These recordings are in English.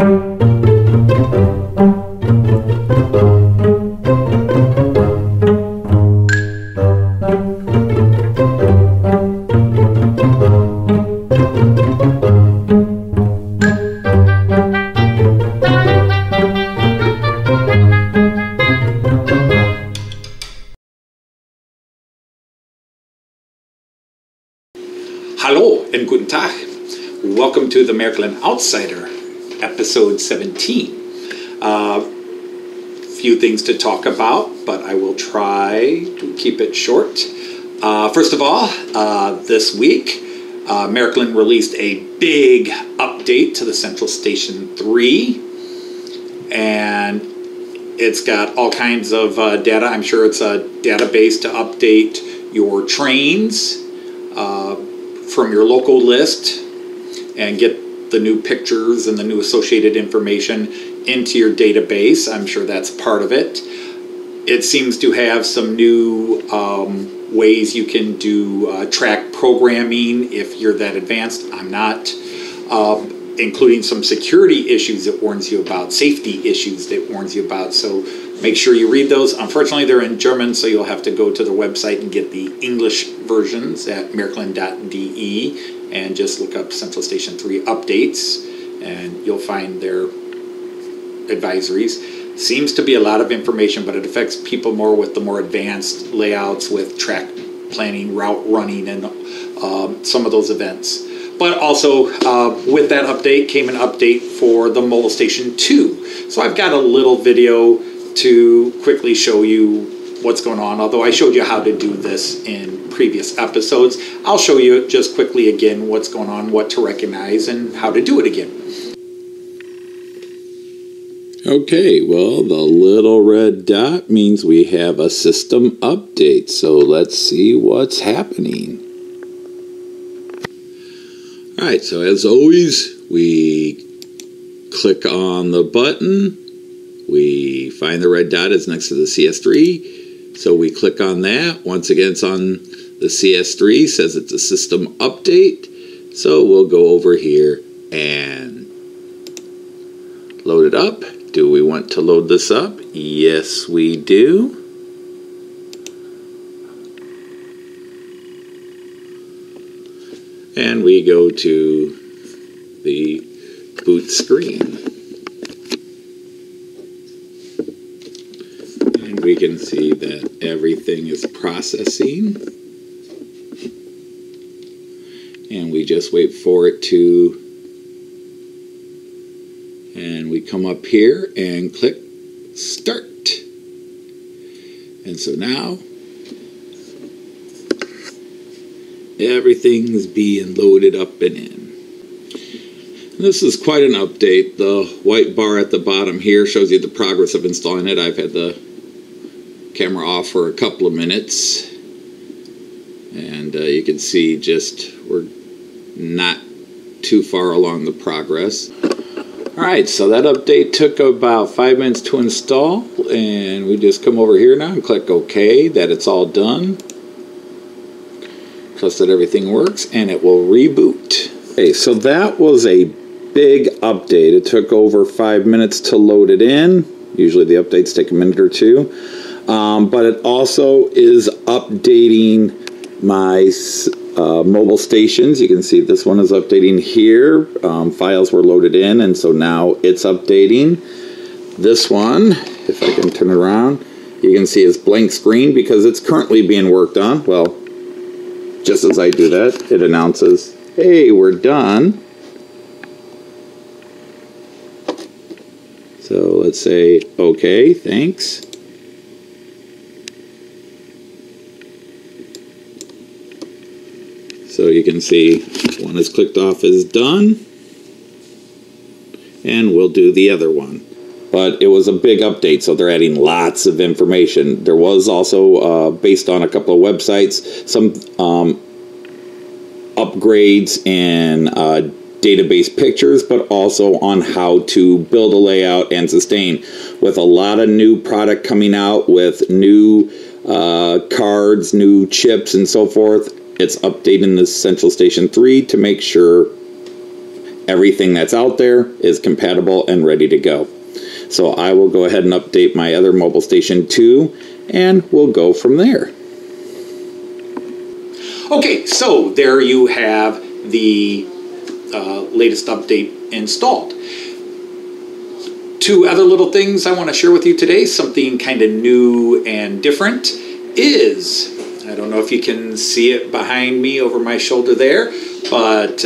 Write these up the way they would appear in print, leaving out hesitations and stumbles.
Hallo and guten Tag. Welcome to the Märklin Outsider, episode 17. Few things to talk about, but I will try to keep it short. First of all, this week, Märklin released a big update to the Central Station 3, and it's got all kinds of data. I'm sure it's a database to update your trains from your local list and get the new pictures and the new associated information into your database. I'm sure that's part of it. It seems to have some new ways you can do track programming if you're that advanced. I'm not. Including some security issues it warns you about, safety issues that it warns you about. So make sure you read those. Unfortunately, they're in German, so you'll have to go to the website and get the English versions at märklin.de and just look up Central Station 3 updates, and you'll find their advisories. Seems to be a lot of information, but it affects people more with the more advanced layouts with track planning, route running, and some of those events. But also, with that update came an update for the Mobile Station 2. So I've got a little video to quickly show you what's going on. Although I showed you how to do this in previous episodes, I'll show you just quickly again what's going on, what to recognize, and how to do it again. Okay, well, the little red dot means we have a system update. So let's see what's happening. Alright, so as always, we click on the button, we find the red dot is next to the CS3, so we click on that. Once again, it's on the CS3, says it's a system update, so we'll go over here and load it up. Do we want to load this up? Yes, we do. And we go to the boot screen. And we can see that everything is processing. And we just wait for it to... And we come up here and click Start. And so now... everything's being loaded up and in. And this is quite an update. The white bar at the bottom here shows you the progress of installing it. I've had the camera off for a couple of minutes. And you can see just we're not too far along the progress. Alright, so that update took about 5 minutes to install. And we just come over here now and click OK, that it's all done. Trust that everything works, and it will reboot. Okay, so that was a big update. It took over 5 minutes to load it in. Usually the updates take a minute or two. But it also is updating my mobile stations. You can see this one is updating here. Files were loaded in, and so now it's updating. This one, if I can turn it around, you can see it's blank screen because it's currently being worked on. Well, just as I do that, it announces, hey, we're done. So let's say, okay, thanks. So you can see one is clicked off as done. And we'll do the other one. But it was a big update, so they're adding lots of information. There was also, based on a couple of websites, some upgrades and database pictures, but also on how to build a layout and sustain. With a lot of new product coming out with new cards, new chips, and so forth, it's updating the Central Station 3 to make sure everything that's out there is compatible and ready to go. So I will go ahead and update my other mobile station too, and we'll go from there. Okay, so there you have the latest update installed. Two other little things I want to share with you today, something kind of new and different, is, I don't know if you can see it behind me over my shoulder there, but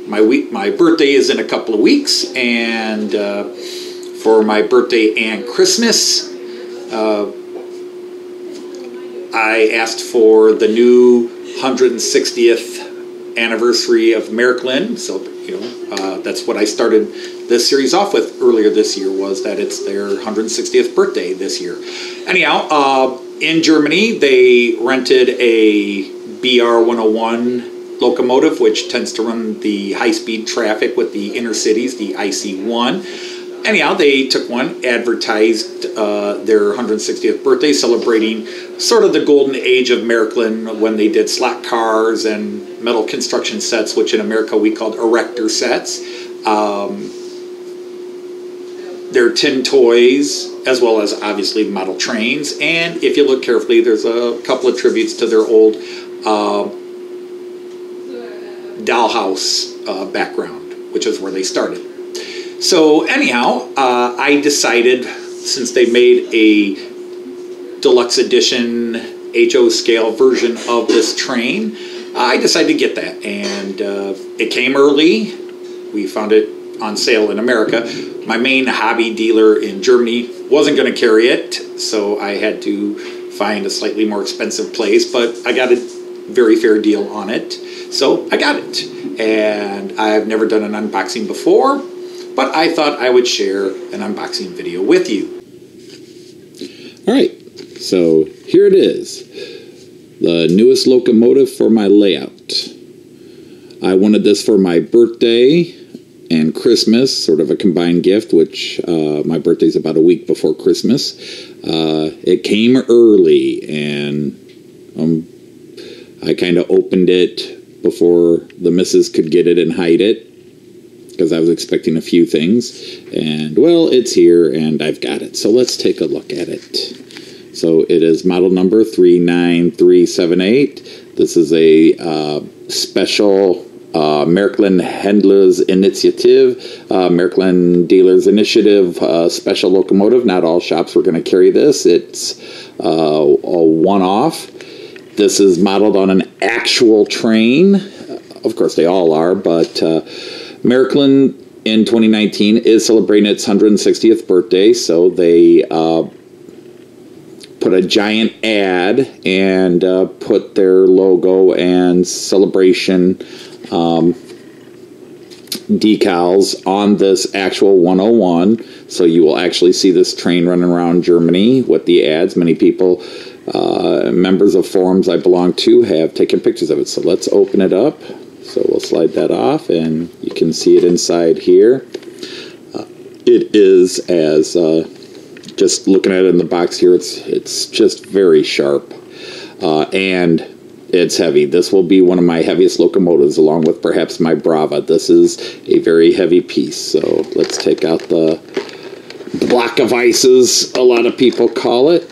my birthday is in a couple of weeks, and for my birthday and Christmas, I asked for the new 160th anniversary of Märklin, so that's what I started this series off with earlier this year, was that it's their 160th birthday this year. Anyhow, in Germany, they rented a BR-101 locomotive, which tends to run the high-speed traffic with the inner cities, the IC1. Anyhow, they took one, advertised their 160th birthday, celebrating sort of the golden age of Märklin when they did slot cars and metal construction sets, which in America we called erector sets. Their tin toys, as well as obviously model trains. And if you look carefully, there's a couple of tributes to their old dollhouse background, which is where they started. So anyhow, I decided, since they made a deluxe edition HO scale version of this train, I decided to get that. And it came early. We found it on sale in America. My main hobby dealer in Germany wasn't going to carry it, so I had to find a slightly more expensive place, but I got a very fair deal on it, so I got it. And I've never done an unboxing before, but I thought I would share an unboxing video with you. Alright, so here it is, the newest locomotive for my layout. I wanted this for my birthday and Christmas, sort of a combined gift, which my birthday's about a week before Christmas. It came early, and I kind of opened it before the missus could get it and hide it, because I was expecting a few things. And, well, it's here, and I've got it. So let's take a look at it. So it is model number 39378. This is a special Märklin Händlers Initiative, Märklin Dealers Initiative special locomotive. Not all shops were going to carry this. It's a one-off. This is modeled on an actual train. Of course, they all are, but Märklin in 2019 is celebrating its 160th birthday, so they put a giant ad and put their logo and celebration decals on this actual 101, so you will actually see this train running around Germany with the ads. Many people, members of forums I belong to, have taken pictures of it. So let's open it up. So we'll slide that off, and you can see it inside here. It is, as just looking at it in the box here, it's just very sharp, and it's heavy. This will be one of my heaviest locomotives, along with perhaps my Brava. This is a very heavy piece. So let's take out the block of ices, a lot of people call it.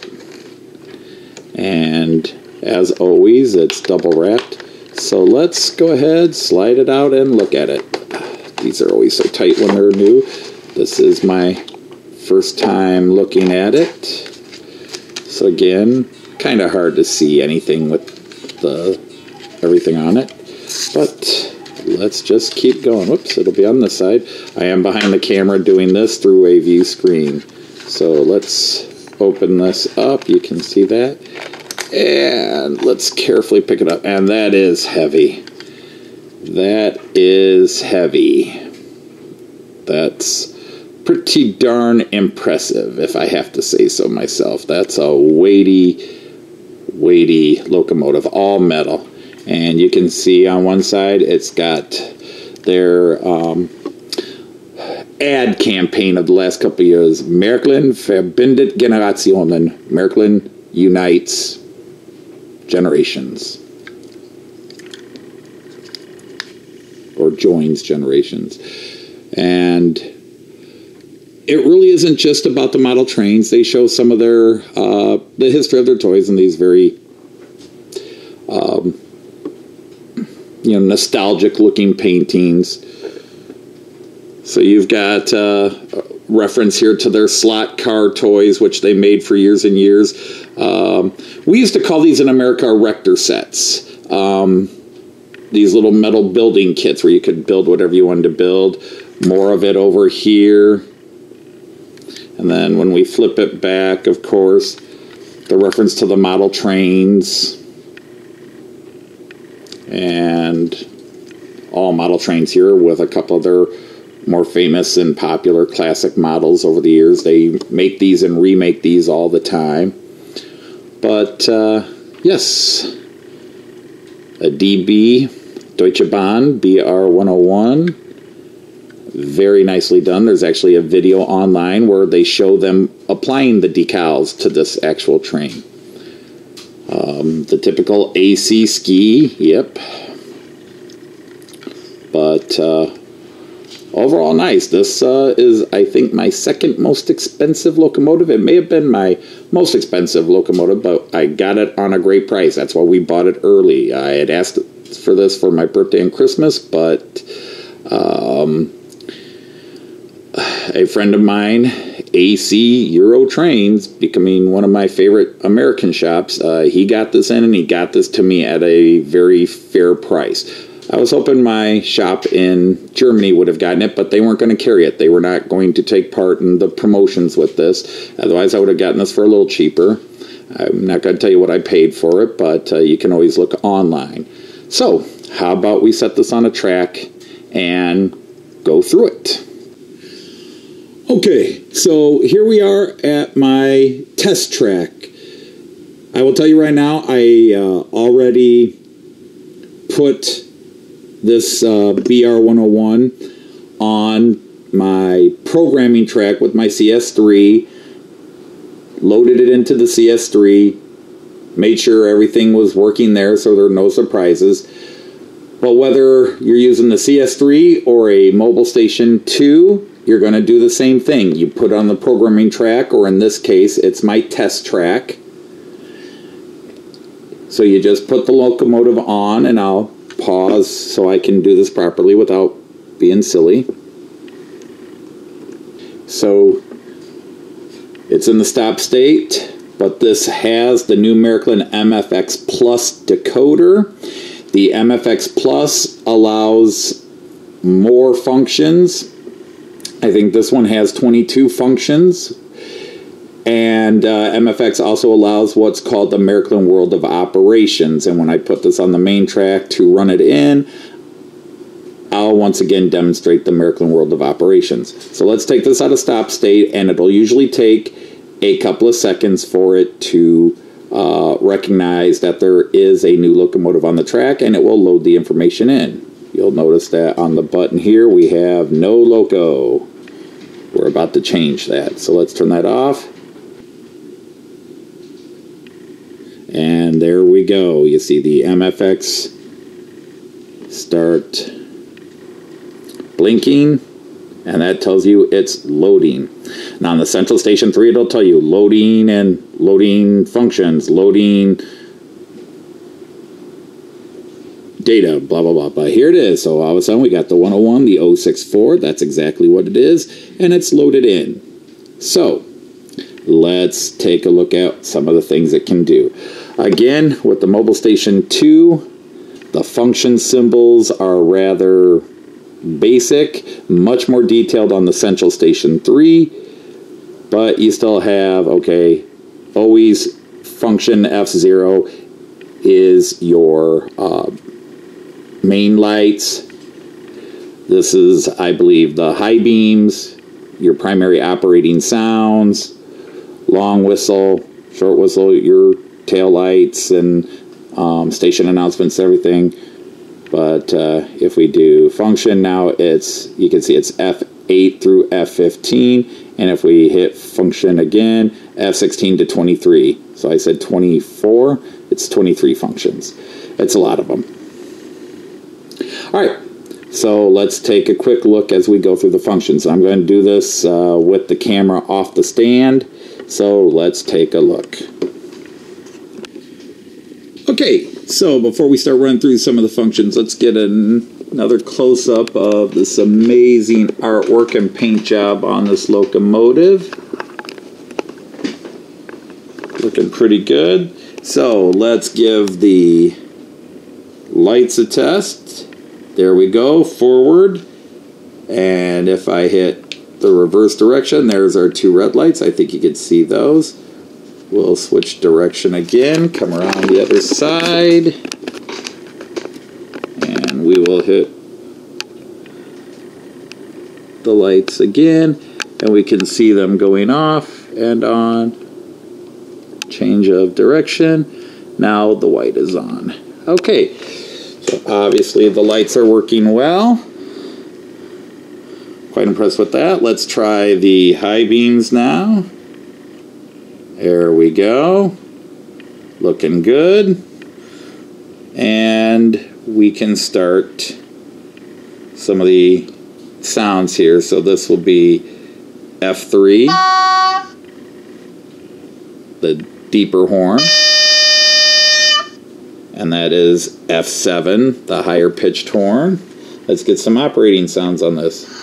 And as always, it's double wrapped. So let's go ahead, slide it out, and look at it. These are always so tight when they're new. This is my first time looking at it. So again, kind of hard to see anything with everything on it, but let's just keep going. Whoops, it'll be on this side. I am behind the camera doing this through a view screen. So let's open this up. You can see that. And let's carefully pick it up. And that is heavy. That is heavy. That's pretty darn impressive, if I have to say so myself. That's a weighty locomotive, all metal. And you can see on one side it's got their ad campaign of the last couple of years. Märklin verbindet Generationen. Märklin unites generations. or joins generations. And it really isn't just about the model trains. They show some of their the history of their toys in these very nostalgic looking paintings. So you've got reference here to their slot car toys, which they made for years and years. We used to call these in America erector sets. These little metal building kits where you could build whatever you wanted to build. More of it over here. And then when we flip it back, of course, the reference to the model trains. And all model trains here with a couple of their more famous and popular classic models over the years. They make these and remake these all the time. But, yes, a DB Deutsche Bahn BR101. Very nicely done. There's actually a video online where they show them applying the decals to this actual train. The typical AC ski, yep. But overall nice. This is, I think, my second most expensive locomotive. It may have been my most expensive locomotive, but I got it on a great price. That's why we bought it early. I had asked for this for my birthday and Christmas, but a friend of mine, AC Euro Trains, becoming one of my favorite American shops, he got this in and he got this to me at a very fair price. I was hoping my shop in Germany would have gotten it, but they weren't going to carry it. They were not going to take part in the promotions with this. Otherwise, I would have gotten this for a little cheaper. I'm not going to tell you what I paid for it, but you can always look online. So, how about we set this on a track and go through it? Okay, so here we are at my test track. I will tell you right now, I already put this BR101 on my programming track with my CS3, loaded it into the CS3, made sure everything was working there so there were no surprises. But whether you're using the CS3 or a Mobile Station 2, you're going to do the same thing. You put on the programming track, or in this case, it's my test track. So you just put the locomotive on, and I'll pause so I can do this properly without being silly. So it's in the stop state, but this has the new Märklin MFX Plus decoder. The MFX Plus allows more functions. I think this one has 22 functions. And MFX also allows what's called the Märklin World of Operations. And when I put this on the main track to run it in, I'll once again demonstrate the Märklin World of Operations. So let's take this out of stop state, and it'll usually take a couple of seconds for it to recognize that there is a new locomotive on the track, and it will load the information in. You'll notice that on the button here we have no loco. We're about to change that. So let's turn that off. And there we go. You see the MFX start blinking, and that tells you it's loading. Now on the Central Station 3, it'll tell you loading and loading functions, loading data, blah, blah, blah. But here it is. So all of a sudden we got the 101, the 064. That's exactly what it is. And it's loaded in. So let's take a look at some of the things it can do. Again, with the Mobile Station 2, the function symbols are rather basic, much more detailed on the Central Station 3. But you still have, okay, always function F0 is your main lights. This is, I believe, the high beams, your primary operating sounds, long whistle, short whistle, your tail lights and station announcements, everything. But if we do function now, it's, you can see it's F8 through F15, and if we hit function again, F16 to 23. So I said 24, it's 23 functions. It's a lot of them. All right, So let's take a quick look as we go through the functions. I'm going to do this with the camera off the stand. So let's take a look. Okay, so before we start running through some of the functions, let's get another close-up of this amazing artwork and paint job on this locomotive. Looking pretty good. So let's give the lights a test. There we go, forward. And if I hit the reverse direction, there's our two red lights. I think you can see those. We'll switch direction again, come around the other side. And we will hit the lights again. And we can see them going off and on. Change of direction. Now the white is on. Okay. Obviously the lights are working well. Quite impressed with that. Let's try the high beams now. There we go. Looking good. And we can start some of the sounds here. So this will be F3, the deeper horn. And that is F7, the higher pitched horn. Let's get some operating sounds on this.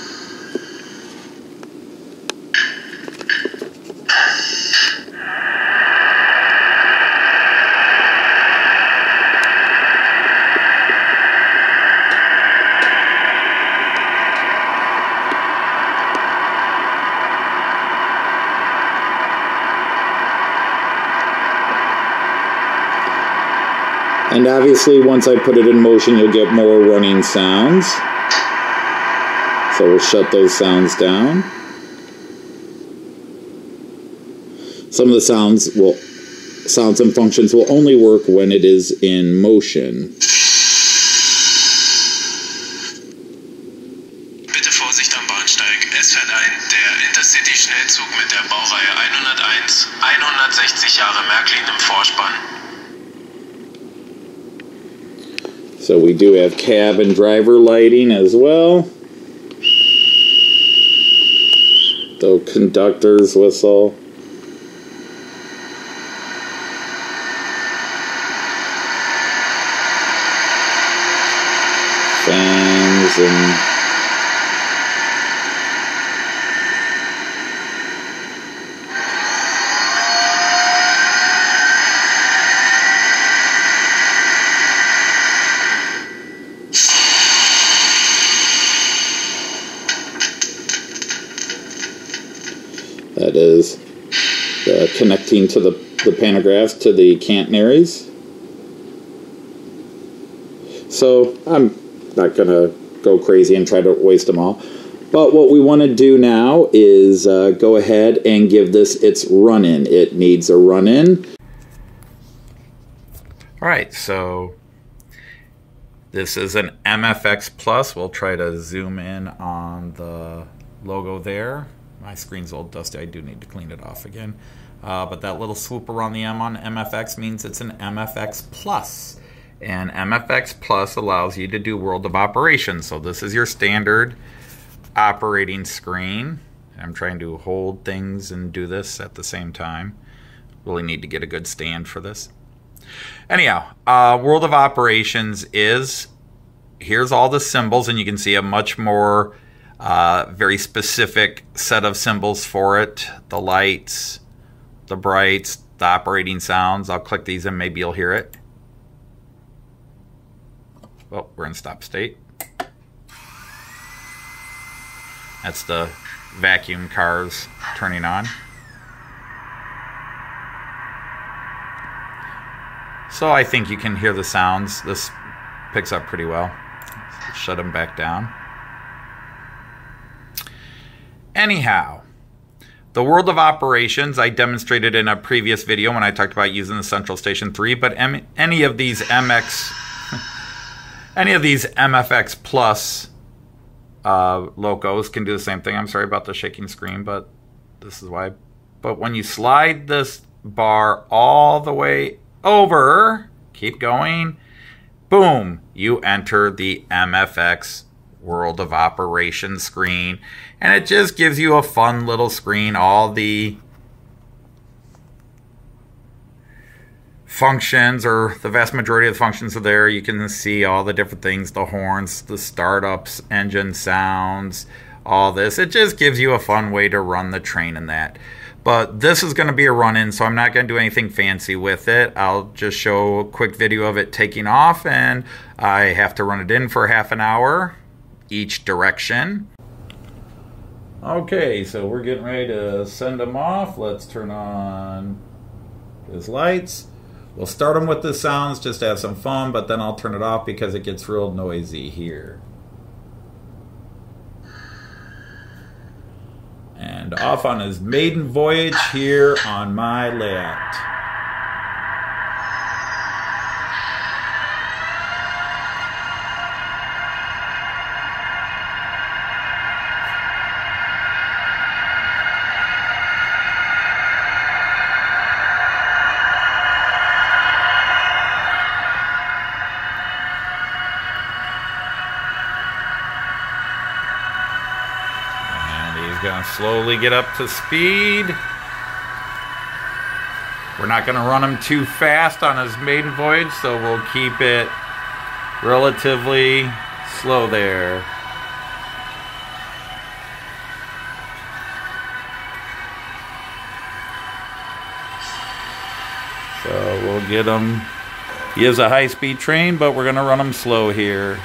And obviously, once I put it in motion, you'll get more running sounds. So we'll shut those sounds down. Some of the sounds and functions will only work when it is in motion. Bitte Vorsicht am Bahnsteig. Es fährt ein der Intercity-Schnellzug mit der Baureihe 101, 160 Jahre Märklin im Vorspann. So we do have cab and driver lighting as well. The conductor's whistle. Fans and that is connecting to the pantographs to the catenaries. So I'm not going to go crazy and try to waste them all. But what we want to do now is go ahead and give this its run-in. It needs a run-in. All right, so this is an MFX Plus. We'll try to zoom in on the logo there. My screen's old dusty. I do need to clean it off again. But that little swoop around the M on MFX means it's an MFX Plus. And MFX Plus allows you to do world of operations. So this is your standard operating screen. I'm trying to hold things and do this at the same time. Really need to get a good stand for this. Anyhow, world of operations is, here's all the symbols, and you can see a much more very specific set of symbols for it. The lights, the brights, the operating sounds. I'll click these and maybe you'll hear it. Well, we're in stop state. That's the vacuum cars turning on. So I think you can hear the sounds. This picks up pretty well. Shut them back down. Anyhow, the world of operations I demonstrated in a previous video when I talked about using the Central Station 3, but any of these MFX Plus locos can do the same thing. I'm sorry about the shaking screen, but this is why. But when you slide this bar all the way over, keep going, boom, you enter the MFX World of Operations screen, and it just gives you a fun little screen. All the functions, or the vast majority of the functions, are there. You can see all the different things, the horns, the startups, engine sounds, all this. It just gives you a fun way to run the train in that. But this is going to be a run-in, so I'm not going to do anything fancy with it. I'll just show a quick video of it taking off, and I have to run it in for half an hour each direction. Okay, so we're getting ready to send them off. Let's turn on his lights. We'll start them with the sounds just to have some fun, but then I'll turn it off because it gets real noisy here. And off on his maiden voyage here on my left. Gonna slowly get up to speed. We're not gonna run him too fast on his maiden voyage, so we'll keep it relatively slow there. So we'll get him. He is a high-speed train, but we're gonna run him slow here.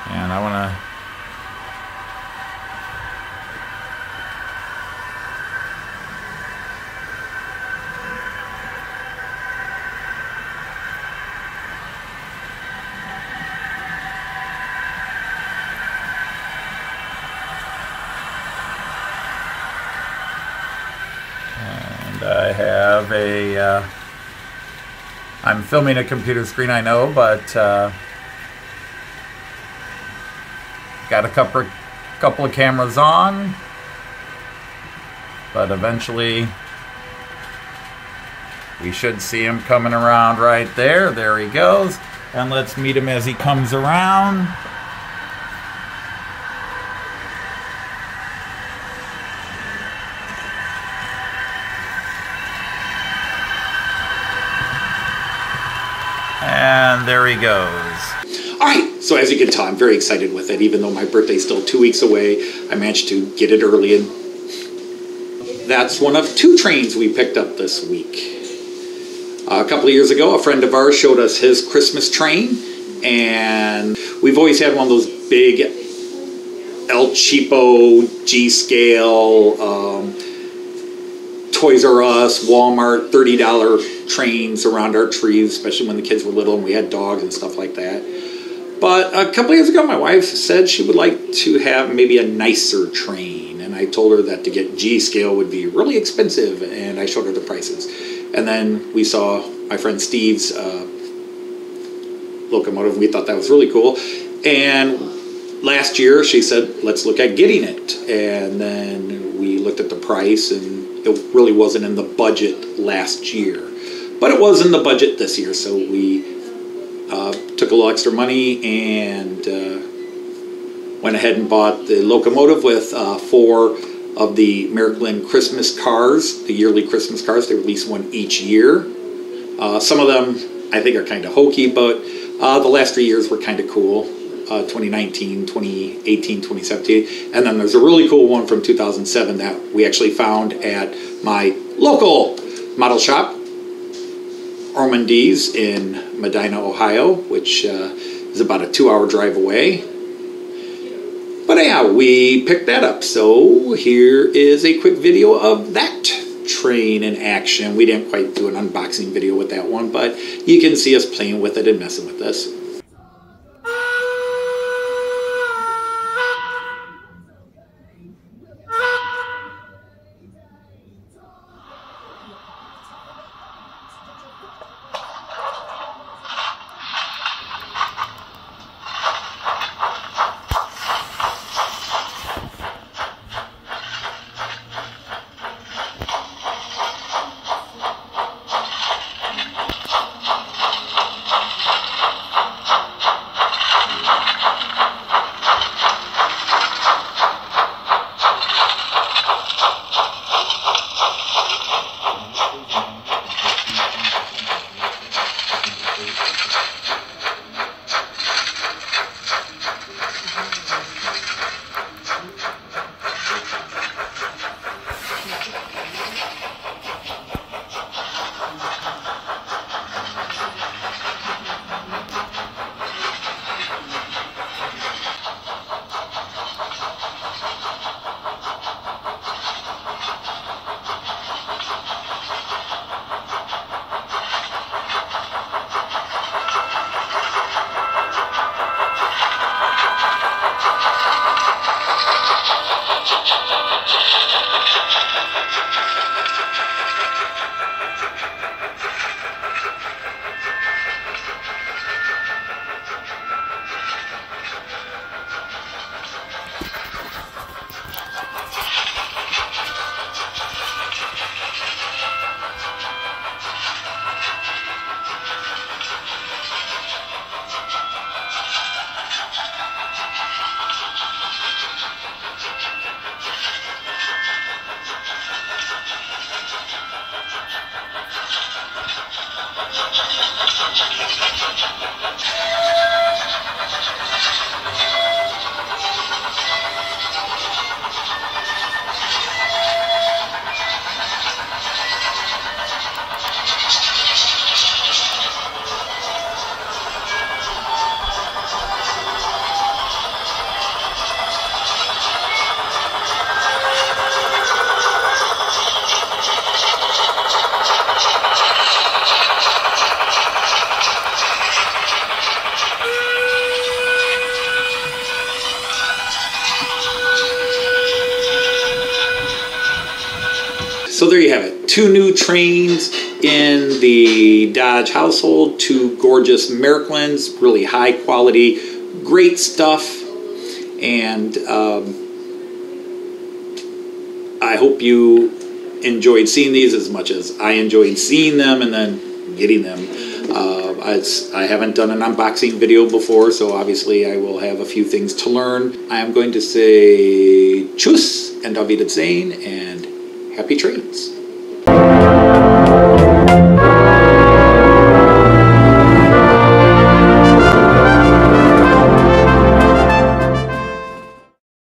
And I want to I have a I'm filming a computer screen, I know, but got a couple of cameras on, but eventually we should see him coming around right there. There he goes. And let's meet him as he comes around. And there he goes. All right, so as you can tell, I'm very excited with it. Even though my birthday's still 2 weeks away, I managed to get it early, and that's one of two trains we picked up this week. A couple of years ago, a friend of ours showed us his Christmas train, and we've always had one of those big El Cheapo, G-scale, Toys R Us, Walmart, $30 trains around our trees, especially when the kids were little and we had dogs and stuff like that. But a couple of years ago, my wife said she would like to have maybe a nicer train, and I told her that to get G-scale would be really expensive, and I showed her the prices. And then we saw my friend Steve's locomotive, and we thought that was really cool. And last year, she said, let's look at getting it. And then we looked at the price, and it really wasn't in the budget last year. But it was in the budget this year, so we took a little extra money and went ahead and bought the locomotive with 4 of the Märklin Christmas cars, the yearly Christmas cars. They release one each year. Some of them I think are kind of hokey, but the last 3 years were kind of cool. 2019, 2018, 2017. And then there's a really cool one from 2007 that we actually found at my local model shop, Ormonde's in Medina, Ohio, which is about a 2-hour drive away. But yeah, we picked that up. So here is a quick video of that train in action. We didn't quite do an unboxing video with that one, but you can see us playing with it and messing with this. So there you have it. 2 new trains in the Dodge household. 2 gorgeous Märklins, really high quality, great stuff. And I hope you enjoyed seeing these as much as I enjoyed seeing them and then getting them. I haven't done an unboxing video before, so obviously I will have a few things to learn. I am going to say tschüss and auf Wiedersehen and happy trains.